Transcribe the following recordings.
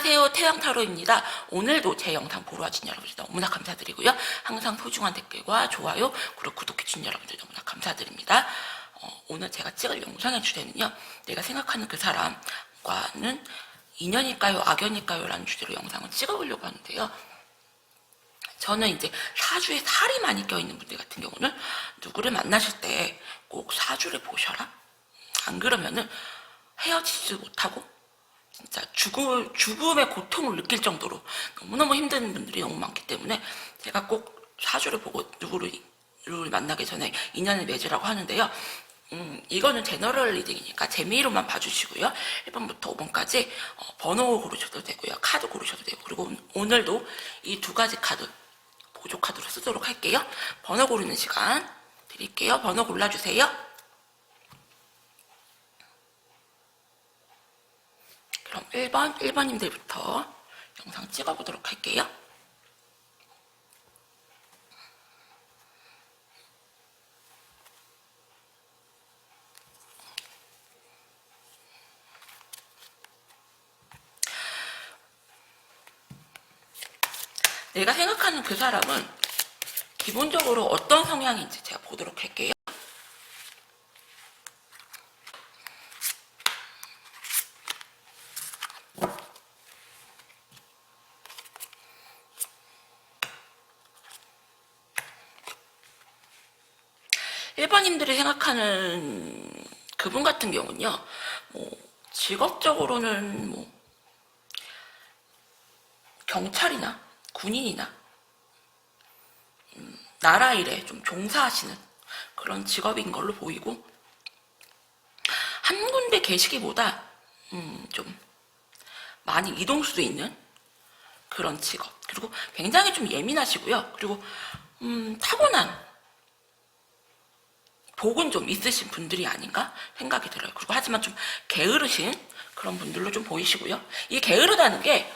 안녕하세요, 태양타로입니다. 오늘도 제 영상 보러 와주신 여러분들 너무나 감사드리고요. 항상 소중한 댓글과 좋아요 그리고 구독해주신 여러분들 너무나 감사드립니다. 오늘 제가 찍을 영상의 주제는요, 내가 생각하는 그 사람과는 인연일까요 악연일까요 라는 주제로 영상을 찍어보려고 하는데요. 저는 이제 사주에 살이 많이 껴있는 분들 같은 경우는 누구를 만나실 때 꼭 사주를 보셔라. 안 그러면은 헤어지지도 못하고 진짜 죽음의 고통을 느낄 정도로 너무너무 힘든 분들이 너무 많기 때문에 제가 꼭 사주를 보고 누구를 만나기 전에 인연을 맺으라고 하는데요. 이거는 제너럴 리딩이니까 재미로만 봐주시고요. 1번부터 5번까지 번호 고르셔도 되고요. 카드 고르셔도 되고, 그리고 오늘도 이 두 가지 카드 보조 카드로 쓰도록 할게요. 번호 고르는 시간 드릴게요. 번호 골라주세요. 그럼 1번님들부터 영상 찍어보도록 할게요. 내가 생각하는 그 사람은 기본적으로 어떤 성향인지 제가 보도록 할게요. 1번님들이 생각하는 그분 같은 경우는요, 직업적으로는 경찰이나 군인이나 나라 일에 좀 종사하시는 그런 직업인 걸로 보이고, 한 군데 계시기보다 좀 많이 이동수도 있는 그런 직업, 그리고 굉장히 좀 예민하시고요. 그리고 타고난 복은 좀 있으신 분들이 아닌가 생각이 들어요. 그리고 하지만 좀 게으르신 그런 분들로 좀 보이시고요. 이 게으르다는 게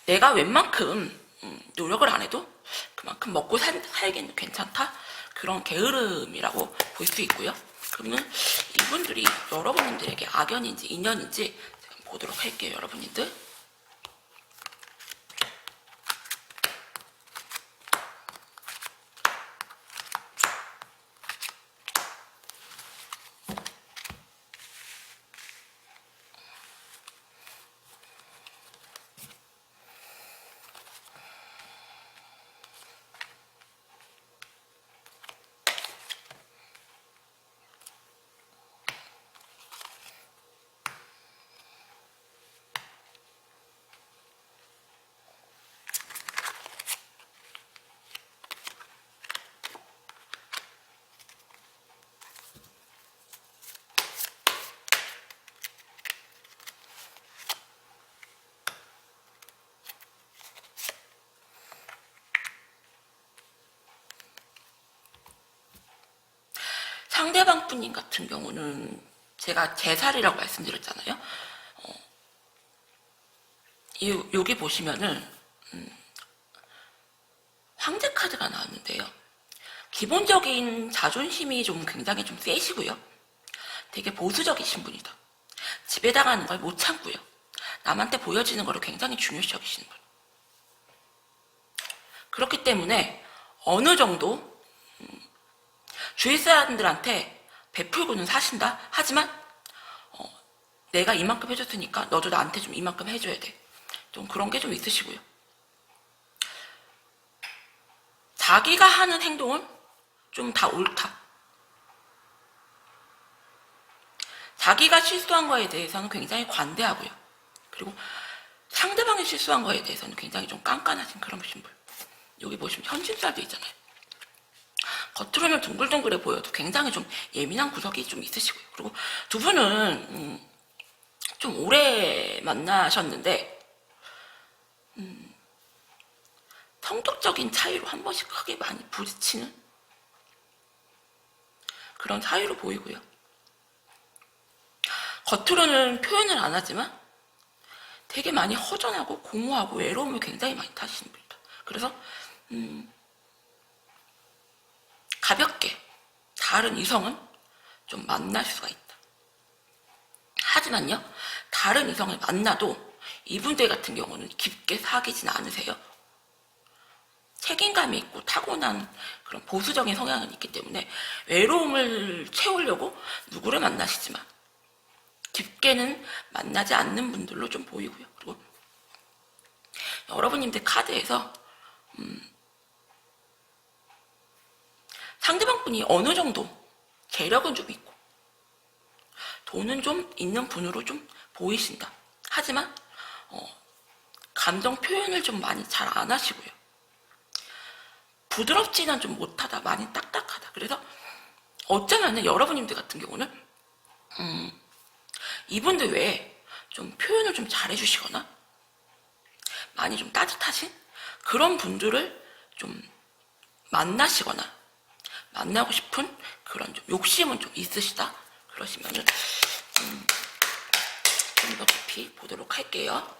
내가 웬만큼 노력을 안 해도 그만큼 먹고 살기는 괜찮다, 그런 게으름이라고 볼 수 있고요. 그러면 이분들이 여러분들에게 악연인지 인연인지 제가 보도록 할게요. 여러분들 상대방 분님 같은 경우는 제가 제 살이라고 말씀드렸잖아요. 여기 보시면은 황제 카드가 나왔는데요. 기본적인 자존심이 좀 굉장히 좀 세시고요. 되게 보수적이신 분이다. 지배당하는 걸 못 참고요. 남한테 보여지는 거를 굉장히 중요시 여기시는 분. 그렇기 때문에 어느 정도 주위 사람들한테 베풀고는 사신다. 하지만 내가 이만큼 해줬으니까 너도 나한테 좀 이만큼 해줘야 돼. 좀 그런 게 좀 있으시고요. 자기가 하는 행동은 좀 다 옳다. 자기가 실수한 거에 대해서는 굉장히 관대하고요. 그리고 상대방이 실수한 거에 대해서는 굉장히 좀 깐깐하신 그런 분들. 여기 보시면 현실살도 있잖아요. 겉으로는 둥글둥글해 보여도 굉장히 좀 예민한 구석이 좀 있으시고요. 그리고 두 분은 좀 오래 만나셨는데 성격적인 차이로 한 번씩 크게 많이 부딪히는 그런 사이로 보이고요. 겉으로는 표현을 안 하지만 되게 많이 허전하고 공허하고 외로움을 굉장히 많이 타시는 분이다. 그래서 가볍게 다른 이성은 좀 만날 수가 있다. 하지만요, 다른 이성을 만나도 이분들 같은 경우는 깊게 사귀진 않으세요. 책임감이 있고 타고난 그런 보수적인 성향은 있기 때문에 외로움을 채우려고 누구를 만나시지만 깊게는 만나지 않는 분들로 좀 보이고요. 그리고 여러분님들 카드에서 상대방 분이 어느 정도 재력은 좀 있고 돈은 좀 있는 분으로 좀 보이신다. 하지만 감정 표현을 좀 많이 잘 안 하시고요. 부드럽지는 좀 못하다. 많이 딱딱하다. 그래서 어쩌면은 여러분님들 같은 경우는 이분들 외에 좀 표현을 좀 잘해주시거나 많이 좀 따뜻하신 그런 분들을 좀 만나시거나 만나고 싶은 그런 좀 욕심은 좀 있으시다. 그러시면은 좀 더 깊이 보도록 할게요.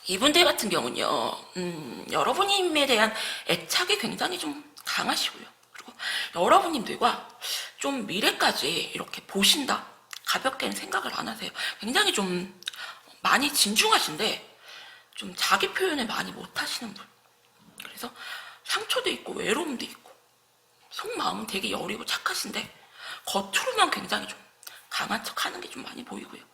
이분들 같은 경우는요, 여러분님에 대한 애착이 굉장히 좀 강하시고요. 그리고 여러분님들과 좀 미래까지 이렇게 보신다. 가볍게는 생각을 안 하세요. 굉장히 좀 많이 진중하신데 좀 자기 표현을 많이 못 하시는 분. 그래서 상처도 있고 외로움도 있고 속마음은 되게 여리고 착하신데 겉으로만 굉장히 좀 강한 척 하는 게 좀 많이 보이고요.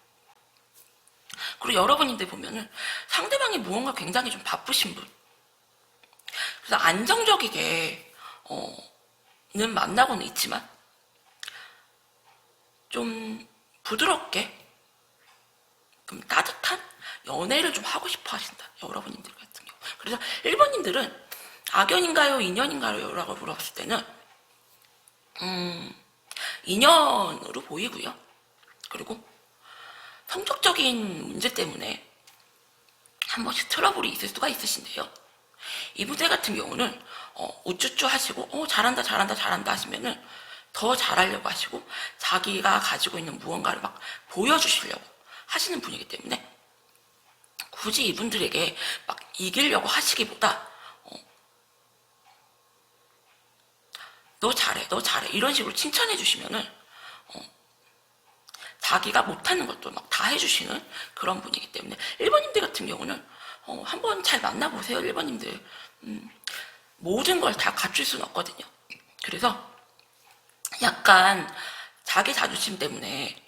그리고 여러분인데 보면은 상대방이 무언가 굉장히 좀 바쁘신 분. 그래서 안정적이게 는 만나고는 있지만 좀 부드럽게 좀 따뜻한 연애를 좀 하고 싶어 하신다. 여러분님들 같은 경우. 그래서 1번님들은 악연인가요? 인연인가요? 라고 물어봤을 때는 인연으로 보이고요. 그리고 성적적인 문제 때문에 한 번씩 트러블이 있을 수가 있으신데요. 이분들 같은 경우는 우쭈쭈 하시고 잘한다 잘한다 잘한다 하시면은 더 잘하려고 하시고 자기가 가지고 있는 무언가를 막 보여주시려고 하시는 분이기 때문에 굳이 이분들에게 막 이기려고 하시기보다 너 잘해 너 잘해 이런 식으로 칭찬해 주시면은 자기가 못하는 것도 막 다 해주시는 그런 분이기 때문에 1번님들 같은 경우는 한번 잘 만나보세요. 1번님들 모든 걸 다 갖출 수는 없거든요. 그래서 약간 자기 자존심 때문에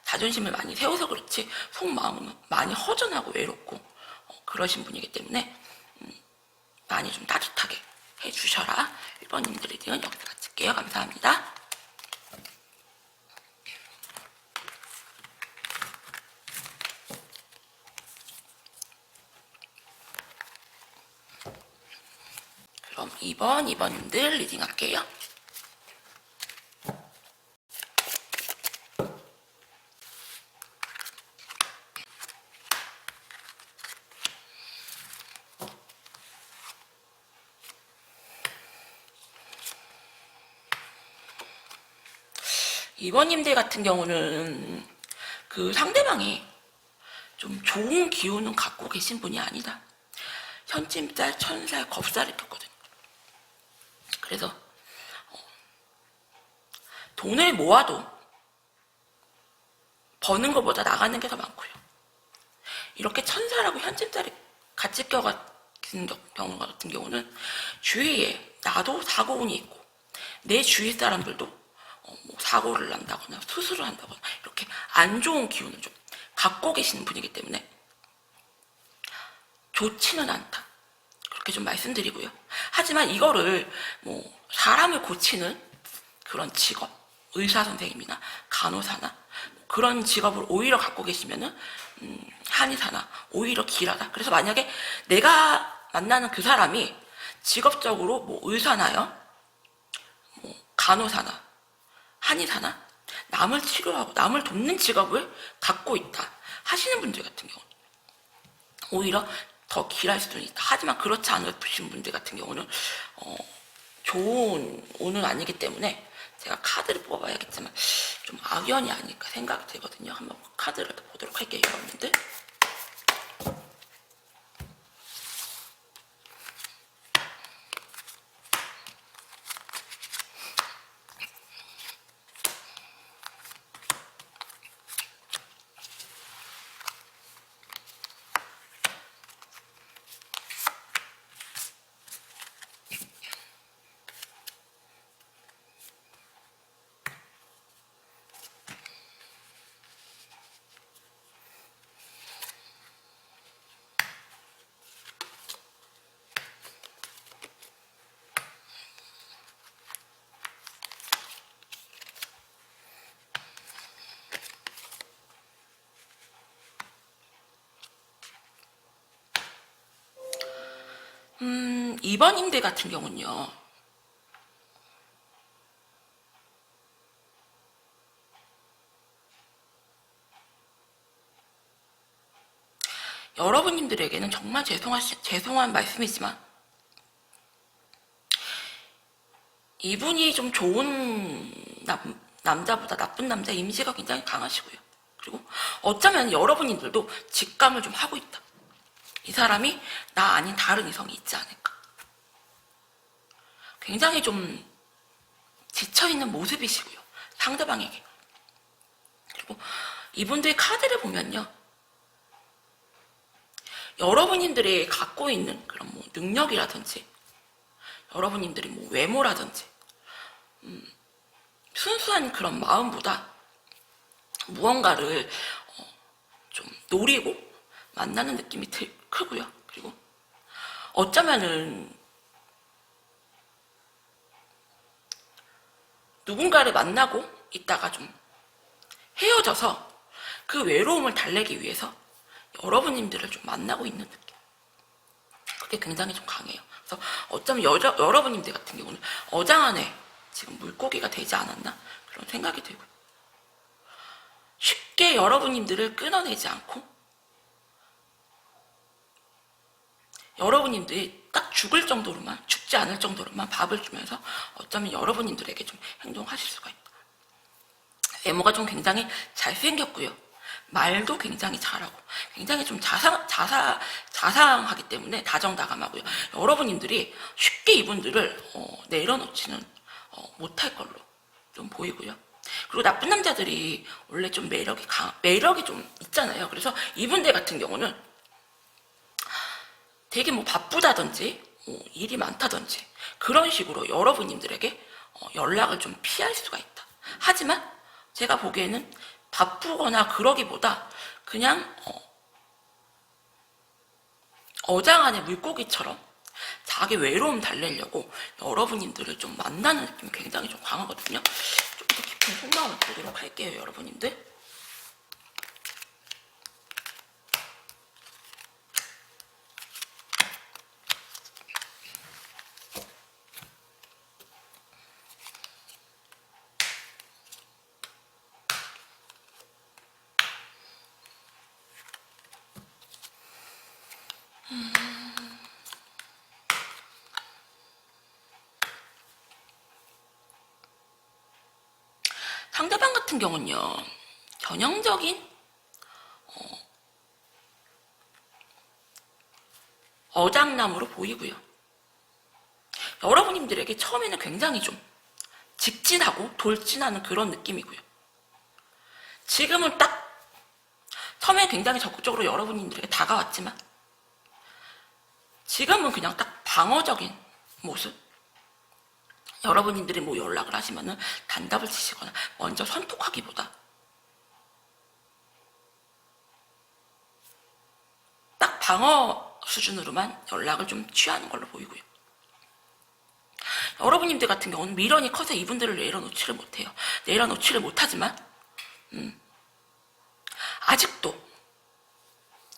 자존심을 많이 세워서 그렇지 속마음은 많이 허전하고 외롭고 그러신 분이기 때문에 많이 좀 따뜻하게 해주셔라. 1번님들 리딩은 여기서 마칠게요. 감사합니다. 그럼 2번님들 리딩 할게요. 이번님들 같은 경우는 그 상대방이 좀 좋은 기운은 갖고 계신 분이 아니다. 현찜살, 천살, 겁살을 켰거든요. 그래서 돈을 모아도 버는 것보다 나가는 게 더 많고요. 이렇게 천살하고 현찜살이 같이 껴가는 경우 같은 경우는 주위에 나도 사고운이 있고 내 주위 사람들도 뭐 사고를 난다거나 수술을 한다거나 이렇게 안 좋은 기운을 좀 갖고 계시는 분이기 때문에 좋지는 않다. 그렇게 좀 말씀드리고요. 하지만 이거를 뭐 사람을 고치는 그런 직업, 의사 선생님이나 간호사나 그런 직업을 오히려 갖고 계시면은 한의사나 오히려 길하다. 그래서 만약에 내가 만나는 그 사람이 직업적으로 뭐 의사나요, 뭐 간호사나 한의사나 남을 치료하고 남을 돕는 직업을 갖고 있다 하시는 분들 같은 경우 오히려 더 길할 수도 있다. 하지만 그렇지 않으신 분들 같은 경우는 좋은 오는 아니기 때문에 제가 카드를 뽑아야겠지만 좀 악연이 아닐까 생각이 들거든요. 한번 카드를 보도록 할게요, 여러분들. 이번 임대 같은 경우는요. 여러분님들에게는 정말 죄송한 말씀이지만 이분이 좀 좋은 남자보다 나쁜 남자 이미지가 굉장히 강하시고요. 그리고 어쩌면 여러분들도 직감을 좀 하고 있다. 이 사람이 나 아닌 다른 이성이 있지 않을까. 굉장히 좀 지쳐있는 모습이시고요. 상대방에게. 그리고 이분들의 카드를 보면요. 여러분들이 갖고 있는 그런 뭐 능력이라든지 여러분들이 뭐 외모라든지 순수한 그런 마음보다 무언가를 좀 노리고 만나는 느낌이 크고요. 그리고 어쩌면은 누군가를 만나고 있다가 좀 헤어져서 그 외로움을 달래기 위해서 여러분들을 좀 만나고 있는 느낌. 그게 굉장히 좀 강해요. 그래서 어쩌면 여러분들 같은 경우는 어장 안에 지금 물고기가 되지 않았나 그런 생각이 들고요. 쉽게 여러분들을 끊어내지 않고 여러분들이 딱 죽지 않을 정도로만 밥을 주면서 어쩌면 여러분들에게 좀 행동하실 수가 있다. 외모가 좀 굉장히 잘생겼고요. 말도 굉장히 잘하고 굉장히 좀 자상하기 때문에 다정다감하고요. 여러분들이 쉽게 이분들을 내려놓지는 못할 걸로 좀 보이고요. 그리고 나쁜 남자들이 원래 좀 매력이 좀 있잖아요. 그래서 이분들 같은 경우는 되게 뭐 바쁘다든지 일이 많다든지 그런 식으로 여러분들에게 연락을 좀 피할 수가 있다. 하지만 제가 보기에는 바쁘거나 그러기보다 그냥 어장 안의 물고기처럼 자기 외로움 달래려고 여러분들을 좀 만나는 느낌이 굉장히 좀 강하거든요. 좀 더 깊은 속마음을 보도록 할게요, 여러분들. 상대방 같은 경우는요, 전형적인 어장남으로 보이고요. 여러분들에게 처음에는 굉장히 좀 직진하고 돌진하는 그런 느낌이고요. 지금은 딱 처음에 굉장히 적극적으로 여러분들에게 다가왔지만 지금은 그냥 딱 방어적인 모습. 여러분들이 뭐 연락을 하시면은 단답을 치시거나 먼저 선톡하기보다 딱 방어 수준으로만 연락을 좀 취하는 걸로 보이고요. 여러분들 같은 경우는 미련이 커서 이분들을 내려놓지를 못해요. 내려놓지를 못하지만 아직도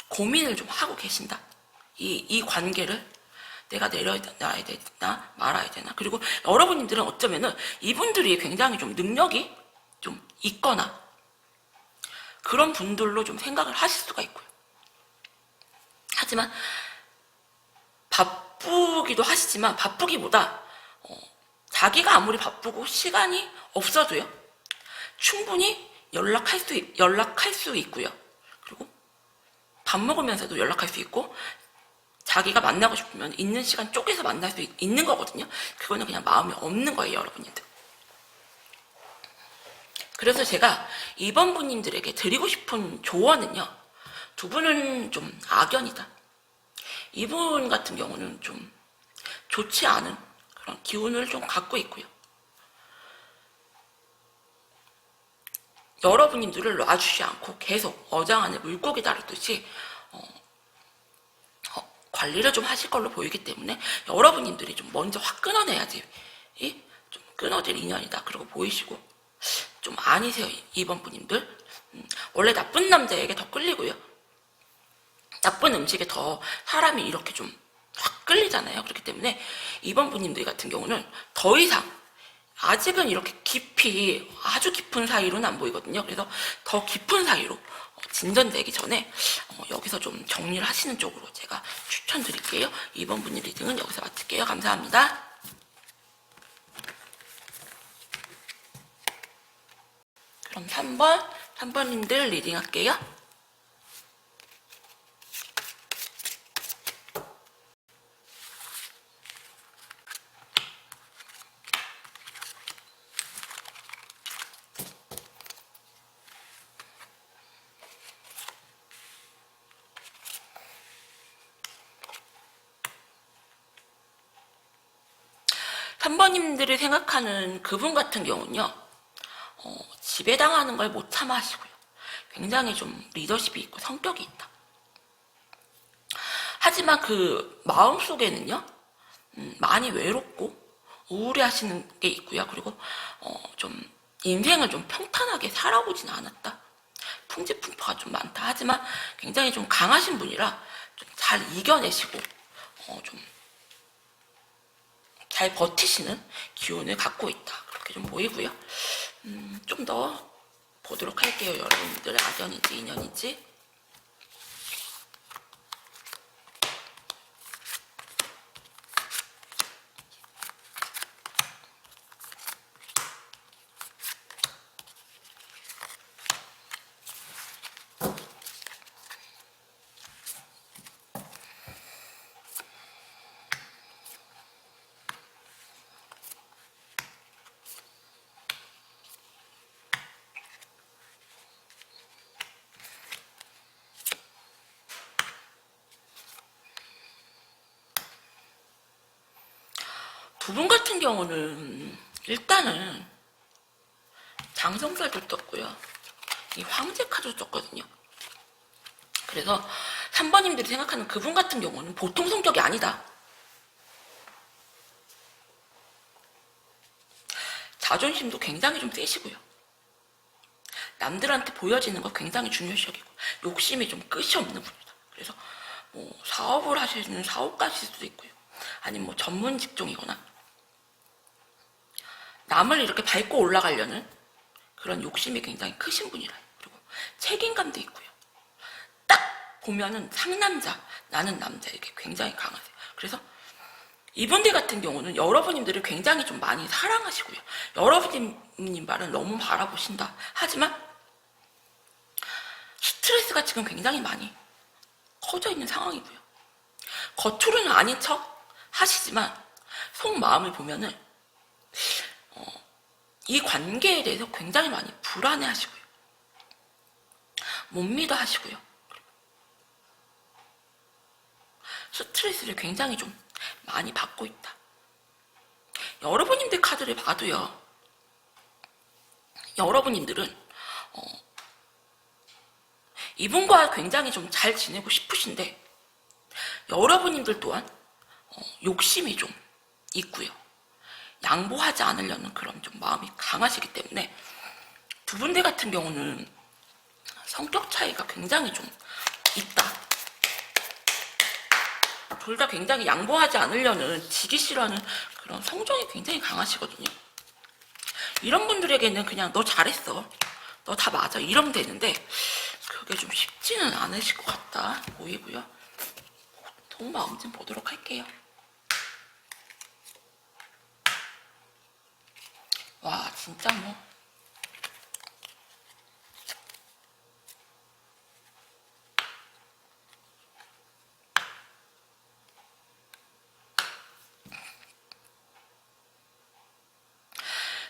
고민을 좀 하고 계신다. 이 관계를 내가 내려야 되나 말아야 되나. 그리고 여러분들은 어쩌면은 이분들이 굉장히 좀 능력이 좀 있거나 그런 분들로 좀 생각을 하실 수가 있고요. 하지만 바쁘기도 하시지만 바쁘기보다 자기가 아무리 바쁘고 시간이 없어도요, 충분히 연락할 수 있고요. 그리고 밥 먹으면서도 연락할 수 있고, 자기가 만나고 싶으면 있는 시간 쪼개서 만날 수 있는 거거든요. 그거는 그냥 마음이 없는 거예요, 여러분들. 그래서 제가 이번 분님들에게 드리고 싶은 조언은요, 두 분은 좀 악연이다. 이분 같은 경우는 좀 좋지 않은 그런 기운을 좀 갖고 있고요. 여러분님들을 놔주지 않고 계속 어장 안에 물고기 다루듯이 관리를 좀 하실 걸로 보이기 때문에 여러분님들이 좀 먼저 확 끊어내야지 좀 끊어질 인연이다 그러고 보이시고, 좀 아니세요, 이번 분님들. 원래 나쁜 남자에게 더 끌리고요, 나쁜 음식에 더 사람이 이렇게 좀 확 끌리잖아요. 그렇기 때문에 이번 분님들 같은 경우는 더 이상, 아직은 이렇게 깊이, 아주 깊은 사이로는 안 보이거든요. 그래서 더 깊은 사이로 진전되기 전에 여기서 좀 정리를 하시는 쪽으로 제가 추천드릴게요. 이번 분의 리딩은 여기서 마칠게요. 감사합니다. 그럼 3번님들 리딩 할게요. 3번님들이 생각하는 그분 같은 경우는요, 지배당하는 걸 못 참아 하시고요. 굉장히 좀 리더십이 있고 성격이 있다. 하지만 그 마음속에는요, 많이 외롭고 우울해하시는 게 있고요. 그리고 좀 인생을 좀 평탄하게 살아보진 않았다. 풍지풍파가 좀 많다. 하지만 굉장히 좀 강하신 분이라 좀 잘 이겨내시고 좀 잘 버티시는 기운을 갖고 있다. 그렇게 좀 보이고요. 좀 더 보도록 할게요. 여러분들 악연인지 인연인지. 두 분 같은 경우는 일단은 장성살도 떴고요. 이 황제 카드도 떴거든요. 그래서 3번님들이 생각하는 그분 같은 경우는 보통 성격이 아니다. 자존심도 굉장히 좀 세시고요. 남들한테 보여지는 거 굉장히 중요시 여기고, 욕심이 좀 끝이 없는 분이다. 그래서 뭐 사업을 하시는 사업가실 수도 있고요. 아니면 뭐 전문 직종이거나 남을 이렇게 밟고 올라가려는 그런 욕심이 굉장히 크신 분이라. 그리고 책임감도 있고요. 딱 보면은 상남자, 나는 남자, 이렇게 굉장히 강하세요. 그래서 이분들 같은 경우는 여러분님들을 굉장히 좀 많이 사랑하시고요. 여러분님 말은 너무 바라보신다. 하지만 스트레스가 지금 굉장히 많이 커져 있는 상황이고요. 겉으로는 아닌 척 하시지만 속마음을 보면은 이 관계에 대해서 굉장히 많이 불안해 하시고요. 못 믿어 하시고요. 스트레스를 굉장히 좀 많이 받고 있다. 여러분님들 카드를 봐도요, 여러분님들은 이분과 굉장히 좀 잘 지내고 싶으신데, 여러분님들 또한 욕심이 좀 있고요. 양보하지 않으려는 그런 좀 마음이 강하시기 때문에 두 분들 같은 경우는 성격 차이가 굉장히 좀 있다. 둘 다 굉장히 양보하지 않으려는, 지기 싫어하는 그런 성정이 굉장히 강하시거든요. 이런 분들에게는 그냥 너 잘했어, 너 다 맞아 이러면 되는데 그게 좀 쉽지는 않으실 것 같다 보이고요. 속마음 좀 보도록 할게요. 와 진짜 뭐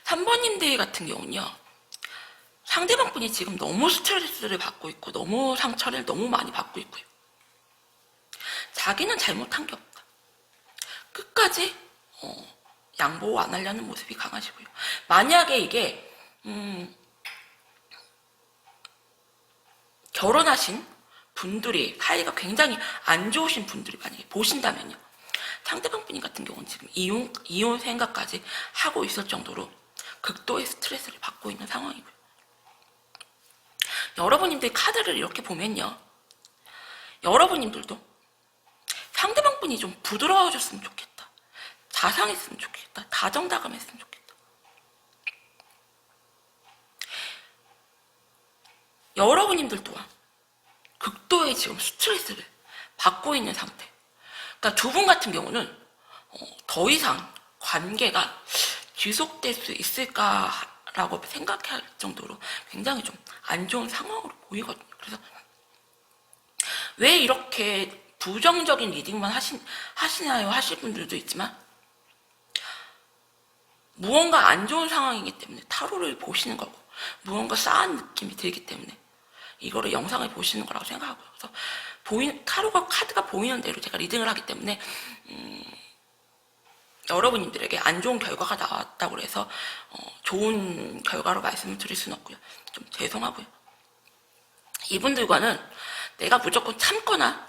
3번님들 같은 경우는요, 상대방 분이 지금 너무 스트레스를 받고 있고 너무 상처를 너무 많이 받고 있고요. 자기는 잘못한 게 없다. 끝까지 양보 안 하려는 모습이 강하시고요. 만약에 이게 결혼하신 분들이 사이가 굉장히 안 좋으신 분들이 만약에 보신다면요, 상대방 분이 같은 경우는 지금 이혼 생각까지 하고 있을 정도로 극도의 스트레스를 받고 있는 상황이고요. 여러분님들 카드를 이렇게 보면요, 여러분님들도 상대방 분이 좀 부드러워졌으면 좋겠다, 자상했으면 좋겠다, 다정다감했으면 좋겠다. 여러분님들 또한 극도의 지금 스트레스를 받고 있는 상태. 그러니까 두 분 같은 경우는 더 이상 관계가 지속될 수 있을까라고 생각할 정도로 굉장히 좀 안 좋은 상황으로 보이거든요. 그래서 왜 이렇게 부정적인 리딩만 하시나요? 하실 분들도 있지만, 무언가 안 좋은 상황이기 때문에 타로를 보시는 거고, 무언가 싸한 느낌이 들기 때문에 이거를 영상을 보시는 거라고 생각하고요. 그래서 타로가 카드가 보이는 대로 제가 리딩을 하기 때문에 여러분들에게 안 좋은 결과가 나왔다고 해서 좋은 결과로 말씀을 드릴 수는 없고요. 좀 죄송하고요. 이분들과는 내가 무조건 참거나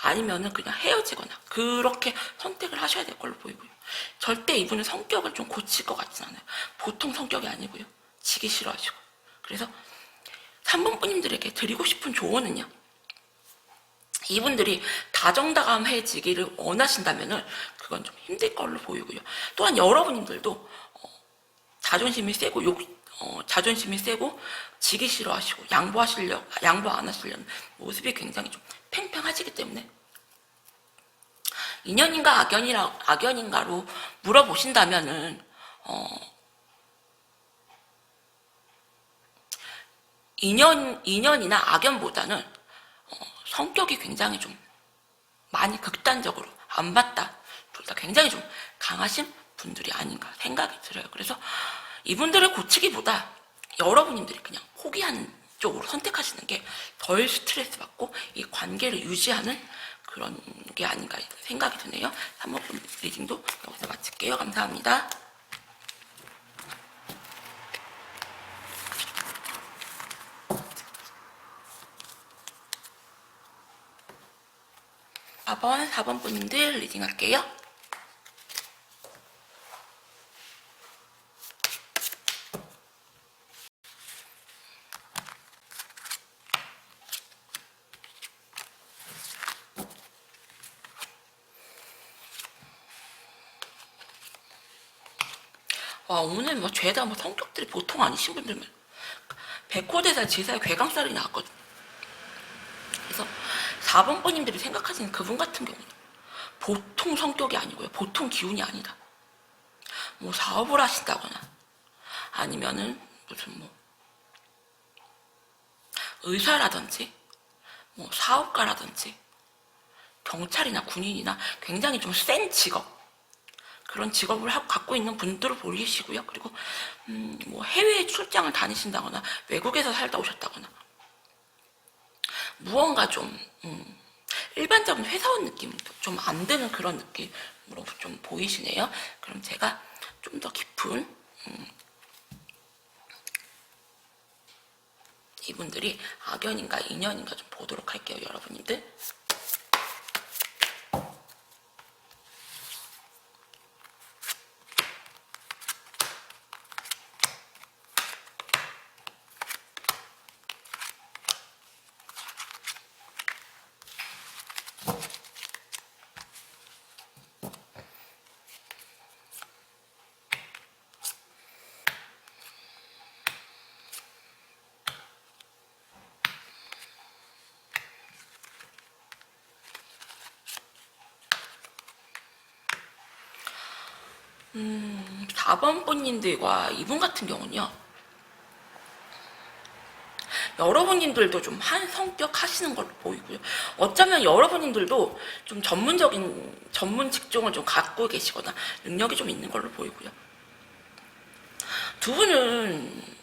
아니면은 그냥 헤어지거나 그렇게 선택을 하셔야 될 걸로 보이고요. 절대 이분은 성격을 좀 고칠 것 같진 않아요. 보통 성격이 아니고요. 지기 싫어하시고. 그래서 3번 분님들에게 드리고 싶은 조언은요, 이분들이 다정다감해지기를 원하신다면은 그건 좀 힘들 걸로 보이고요. 또한 여러분들도 자존심이 세고 자존심이 세고 지기 싫어하시고 양보 안 하시려는 모습이 굉장히 좀 팽팽하시기 때문에 인연인가 악연인가로 물어보신다면은 인연이나 악연보다는 성격이 굉장히 좀 많이 극단적으로 안 맞다, 둘 다 굉장히 좀 강하신 분들이 아닌가 생각이 들어요. 그래서 이분들을 고치기보다 여러분들이 그냥 포기하는 쪽으로 선택하시는 게 덜 스트레스 받고 이 관계를 유지하는 그런 게 아닌가 생각이 드네요. 3번 리딩도 여기서 마칠게요. 감사합니다. 4번 분들 리딩 할게요. 와, 오늘 뭐 죄다 뭐 성격들이 보통 아니신 분들만 백호대살, 지살, 괴강살이 나왔거든요. 그래서 4번 분님들이 생각하시는 그분 같은 경우는 보통 성격이 아니고요. 보통 기운이 아니다. 뭐 사업을 하신다거나 아니면은 무슨 뭐 의사라든지 뭐 사업가라든지 경찰이나 군인이나 굉장히 좀 센 직업, 그런 직업을 갖고 있는 분들을 보이시고요. 그리고 뭐 해외에 출장을 다니신다거나 외국에서 살다 오셨다거나 무언가 좀 일반적인 회사원 느낌 좀 안 드는 그런 느낌으로 좀 보이시네요. 그럼 제가 좀 더 깊은 이분들이 악연인가 인연인가 좀 보도록 할게요, 여러분들. 4번 분님들과 이분 같은 경우는요, 여러분님들도 좀 한 성격 하시는 걸로 보이고요. 어쩌면 여러분님들도 좀 전문 직종을 좀 갖고 계시거나 능력이 좀 있는 걸로 보이고요. 두 분은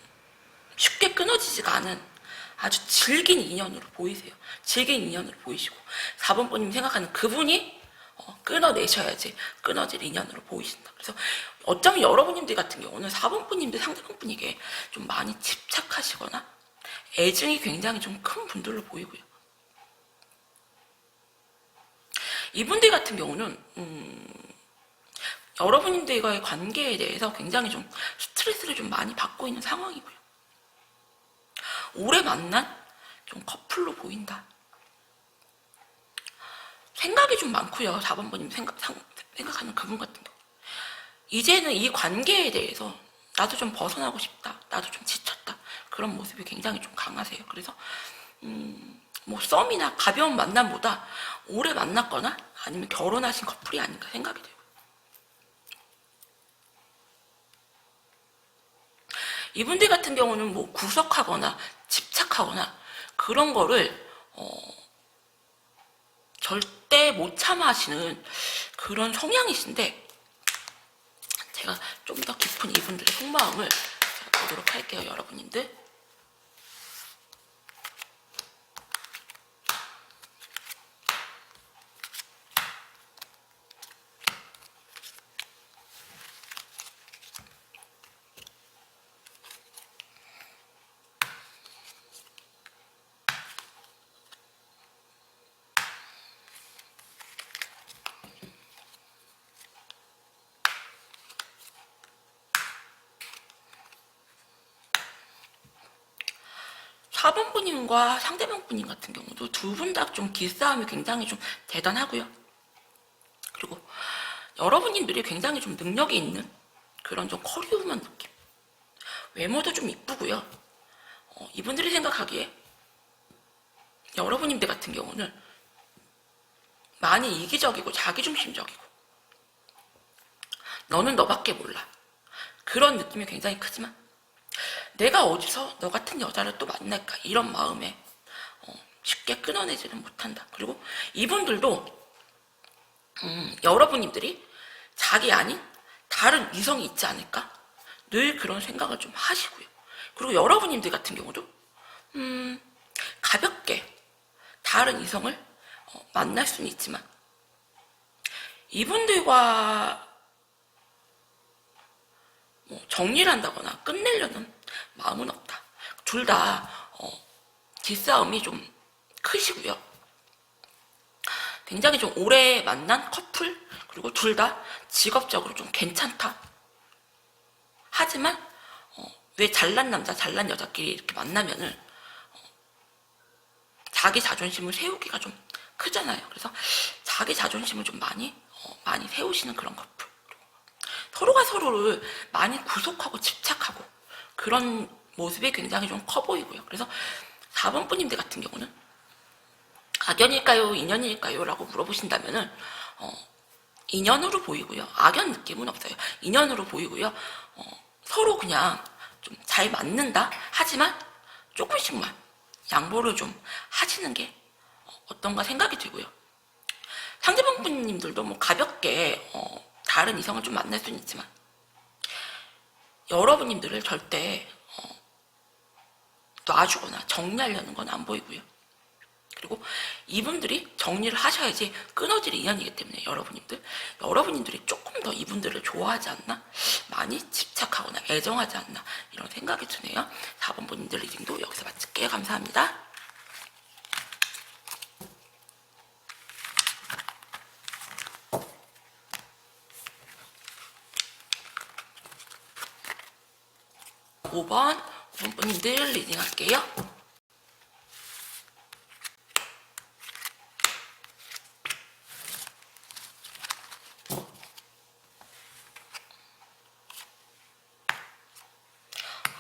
쉽게 끊어지지가 않은 아주 질긴 인연으로 보이세요. 질긴 인연으로 보이시고, 4번 분님 생각하는 그분이 끊어내셔야지 끊어질 인연으로 보이신다. 그래서 어쩌면 여러분님들 같은 경우는 4번 분님들 상대방 분에게 좀 많이 집착하시거나 애증이 굉장히 좀 큰 분들로 보이고요. 이분들 같은 경우는 여러분들과의 관계에 대해서 굉장히 좀 스트레스를 좀 많이 받고 있는 상황이고요. 오래 만난 좀 커플로 보인다. 생각이 좀 많고요. 4번 번님 생각하는 그분 같은 경우. 이제는 이 관계에 대해서 나도 좀 벗어나고 싶다. 나도 좀 지쳤다. 그런 모습이 굉장히 좀 강하세요. 그래서 뭐 썸이나 가벼운 만남보다 오래 만났거나 아니면 결혼하신 커플이 아닌가 생각이 돼요. 이분들 같은 경우는 뭐 구속하거나 집착하거나 그런 거를 절대 못 참아하시는 그런 성향이신데, 제가 좀 더 깊은 이분들의 속마음을 보도록 할게요, 여러분님들. 사번 분님과 상대방 분님 같은 경우도 두 분 다 좀 기싸움이 굉장히 좀 대단하고요. 그리고 여러분님들이 굉장히 좀 능력이 있는 그런 좀 커리어만 느낌. 외모도 좀 이쁘고요. 이분들이 생각하기에 여러분님들 같은 경우는 많이 이기적이고 자기중심적이고 너는 너밖에 몰라. 그런 느낌이 굉장히 크지만 내가 어디서 너 같은 여자를 또 만날까 이런 마음에 쉽게 끊어내지는 못한다. 그리고 이분들도 여러분님들이 자기 아닌 다른 이성이 있지 않을까 늘 그런 생각을 좀 하시고요. 그리고 여러분님들 같은 경우도 가볍게 다른 이성을 만날 수는 있지만 이분들과 뭐 정리를 한다거나 끝내려는 마음은 없다. 둘 다 기싸움이 좀 크시고요. 굉장히 좀 오래 만난 커플, 그리고 둘 다 직업적으로 좀 괜찮다. 하지만 왜 잘난 남자, 잘난 여자끼리 이렇게 만나면은 자기 자존심을 세우기가 좀 크잖아요. 그래서 자기 자존심을 좀 많이 세우시는 그런 커플. 서로가 서로를 많이 구속하고 집착하고 그런 모습이 굉장히 좀 커 보이고요. 그래서 4번 분님들 같은 경우는 악연일까요? 인연일까요? 라고 물어보신다면은 인연으로 보이고요. 악연 느낌은 없어요. 인연으로 보이고요. 서로 그냥 좀 잘 맞는다. 하지만 조금씩만 양보를 좀 하시는 게 어떤가 생각이 들고요. 상대방 분님들도 뭐 가볍게 다른 이성을 좀 만날 수는 있지만 여러분님들을 절대 놔주거나 정리하려는 건 안 보이고요. 그리고 이분들이 정리를 하셔야지 끊어질 인연이기 때문에 여러분님들이 조금 더 이분들을 좋아하지 않나? 많이 집착하거나 애정하지 않나? 이런 생각이 드네요. 4번 분들 리딩도 여기서 마칠게요. 감사합니다. 오 번 분님들 리딩 할게요.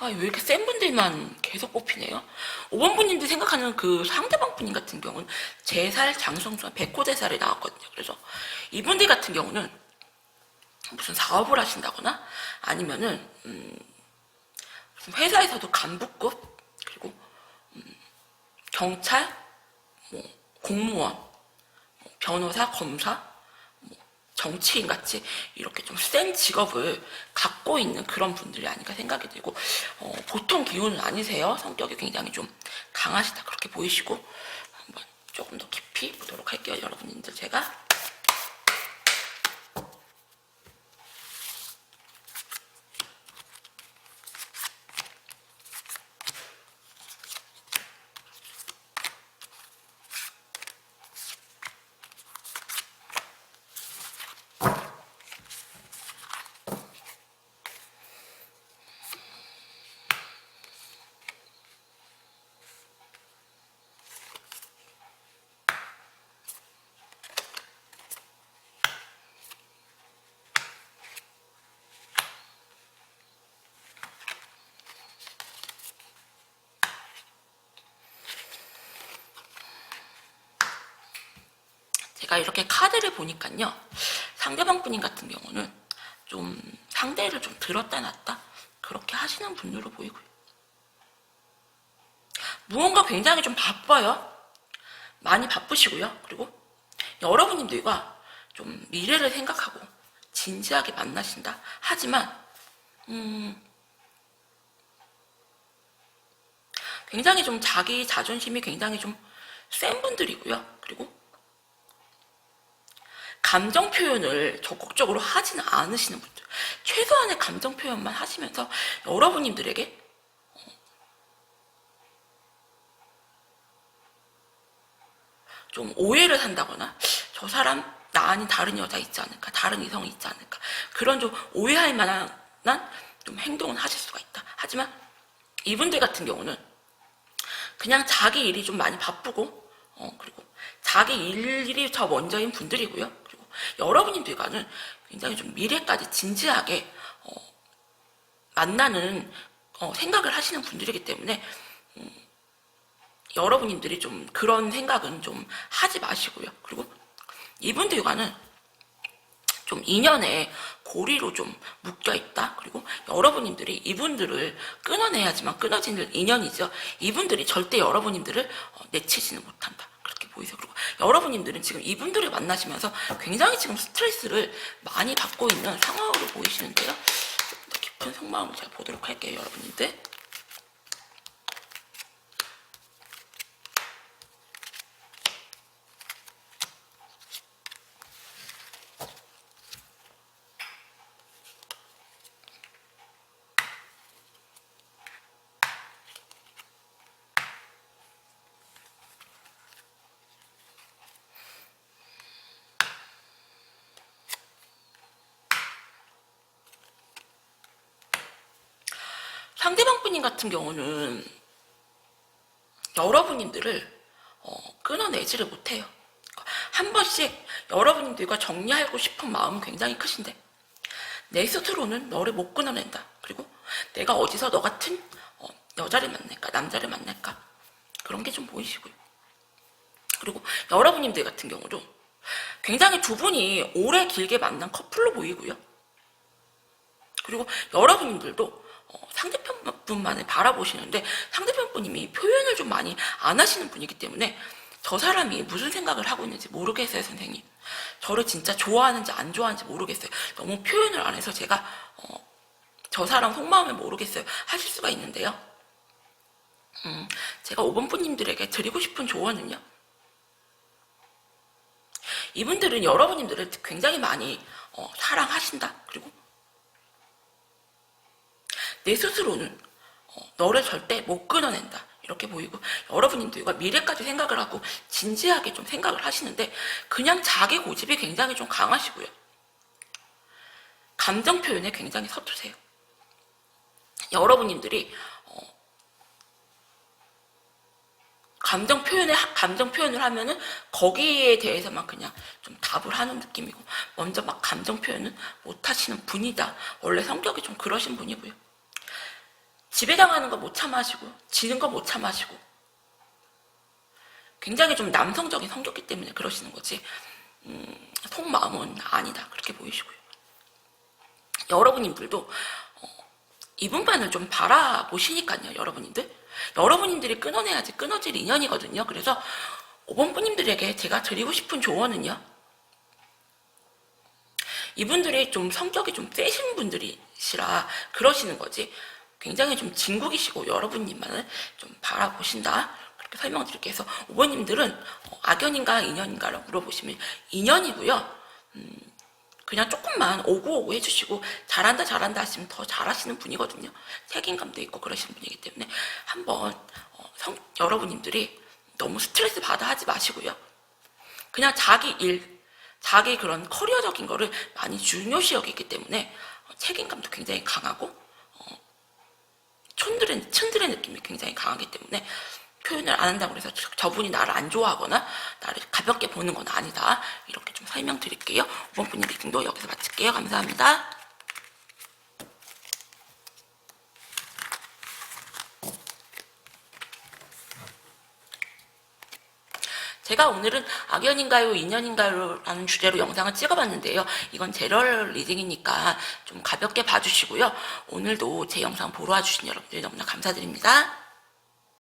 왜 이렇게 센 분들만 계속 뽑히네요? 5번 분님들 생각하는 그 상대방 분님 같은 경우는 제살, 장성수와 백호제살이 나왔거든요. 그래서 이분들 같은 경우는 무슨 사업을 하신다거나 아니면은 무슨 회사에서도 간부급, 그리고 경찰, 뭐 공무원, 뭐 변호사, 검사, 뭐 정치인 같이 이렇게 좀 센 직업을 갖고 있는 그런 분들이 아닌가 생각이 들고, 보통 기운은 아니세요. 성격이 굉장히 좀 강하시다 그렇게 보이시고, 한번 조금 더 깊이 보도록 할게요. 여러분들, 제가 이렇게 카드를 보니까요, 상대방 분인 같은 경우는 좀 상대를 좀 들었다 놨다 그렇게 하시는 분으로 보이고요. 무언가 굉장히 좀 바빠요. 많이 바쁘시고요. 그리고 여러분님들과 좀 미래를 생각하고 진지하게 만나신다. 하지만 굉장히 좀 자기 자존심이 굉장히 좀 센 분들이고요. 그리고 감정 표현을 적극적으로 하지는 않으시는 분들, 최소한의 감정 표현만 하시면서 여러분님들에게 좀 오해를 산다거나, 저 사람 나 아닌 다른 여자 있지 않을까, 다른 이성이 있지 않을까, 그런 좀 오해할 만한 좀 행동을 하실 수가 있다. 하지만 이분들 같은 경우는 그냥 자기 일이 좀 많이 바쁘고, 그리고 자기 일이 더 먼저인 분들이고요. 그리고 여러분님들과는 굉장히 좀 미래까지 진지하게 만나는 생각을 하시는 분들이기 때문에 여러분님들이 좀 그런 생각은 좀 하지 마시고요. 그리고 이분들과는 좀 인연에 고리로 좀 묶여있다. 그리고 여러분님들이 이분들을 끊어내야지만 끊어지는 인연이죠. 이분들이 절대 여러분님들을 내치지는 못한다. 그렇게 보이세요. 그리고 여러분님들은 지금 이분들을 만나시면서 굉장히 지금 스트레스를 많이 받고 있는 상황으로 보이시는데요. 조금 더 깊은 속마음을 제가 보도록 할게요, 여러분님들. 상대방 분인 같은 경우는 여러분님들을 끊어내지를 못해요. 한 번씩 여러분들과 정리하고 싶은 마음은 굉장히 크신데 내 스스로는 너를 못 끊어낸다. 그리고 내가 어디서 너 같은 여자를 만날까, 남자를 만날까, 그런 게 좀 보이시고요. 그리고 여러분님들 같은 경우도 굉장히 두 분이 오래 길게 만난 커플로 보이고요. 그리고 여러분들도 상대편 분만을 바라보시는데 상대편 분님이 표현을 좀 많이 안 하시는 분이기 때문에 저 사람이 무슨 생각을 하고 있는지 모르겠어요, 선생님. 저를 진짜 좋아하는지 안 좋아하는지 모르겠어요. 너무 표현을 안 해서 제가 저 사람 속마음을 모르겠어요 하실 수가 있는데요. 제가 5번 분님들에게 드리고 싶은 조언은요, 이분들은 여러분님들을 굉장히 많이 사랑하신다. 그리고 내 스스로는 너를 절대 못 끊어낸다. 이렇게 보이고 여러분님들과 미래까지 생각을 하고 진지하게 좀 생각을 하시는데 그냥 자기 고집이 굉장히 좀 강하시고요. 감정 표현에 굉장히 서투세요. 여러분님들이 감정 표현을 하면은 거기에 대해서만 그냥 좀 답을 하는 느낌이고 먼저 막 감정 표현은 못 하시는 분이다. 원래 성격이 좀 그러신 분이고요. 지배당하는 거 못 참아하시고 지는 거 못 참아하시고 굉장히 좀 남성적인 성격이기 때문에 그러시는 거지 속마음은 아니다. 그렇게 보이시고요. 여러분님들도 이분만을 좀 바라보시니까요. 여러분님들이 끊어내야지 끊어질 인연이거든요. 그래서 5번 분님들에게 제가 드리고 싶은 조언은요, 이분들이 좀 성격이 좀 세신 분들이시라 그러시는 거지, 굉장히 좀 진국이시고 여러분님만을 좀 바라보신다, 그렇게 설명드릴게요. 그래서 5번님들은 악연인가 인연인가를 물어보시면 인연이고요. 그냥 조금만 오구오구 해주시고 잘한다 하시면 더 잘하시는 분이거든요. 책임감도 있고 그러시는 분이기 때문에 한번 여러분님들이 너무 스트레스 받아 하지 마시고요. 그냥 자기 일, 자기 그런 커리어적인 거를 많이 중요시 여기기 때문에 책임감도 굉장히 강하고 츤드레 느낌이 굉장히 강하기 때문에 표현을 안 한다고 해서 저분이 나를 안 좋아하거나 나를 가볍게 보는 건 아니다, 이렇게 좀 설명드릴게요. 5번 분님 리딩도 여기서 마칠게요. 감사합니다. 제가 오늘은 악연인가요 인연인가요 라는 주제로 영상을 찍어봤는데요. 이건 제럴 리딩이니까 좀 가볍게 봐주시고요. 오늘도 제 영상 보러 와주신 여러분들 너무나 감사드립니다.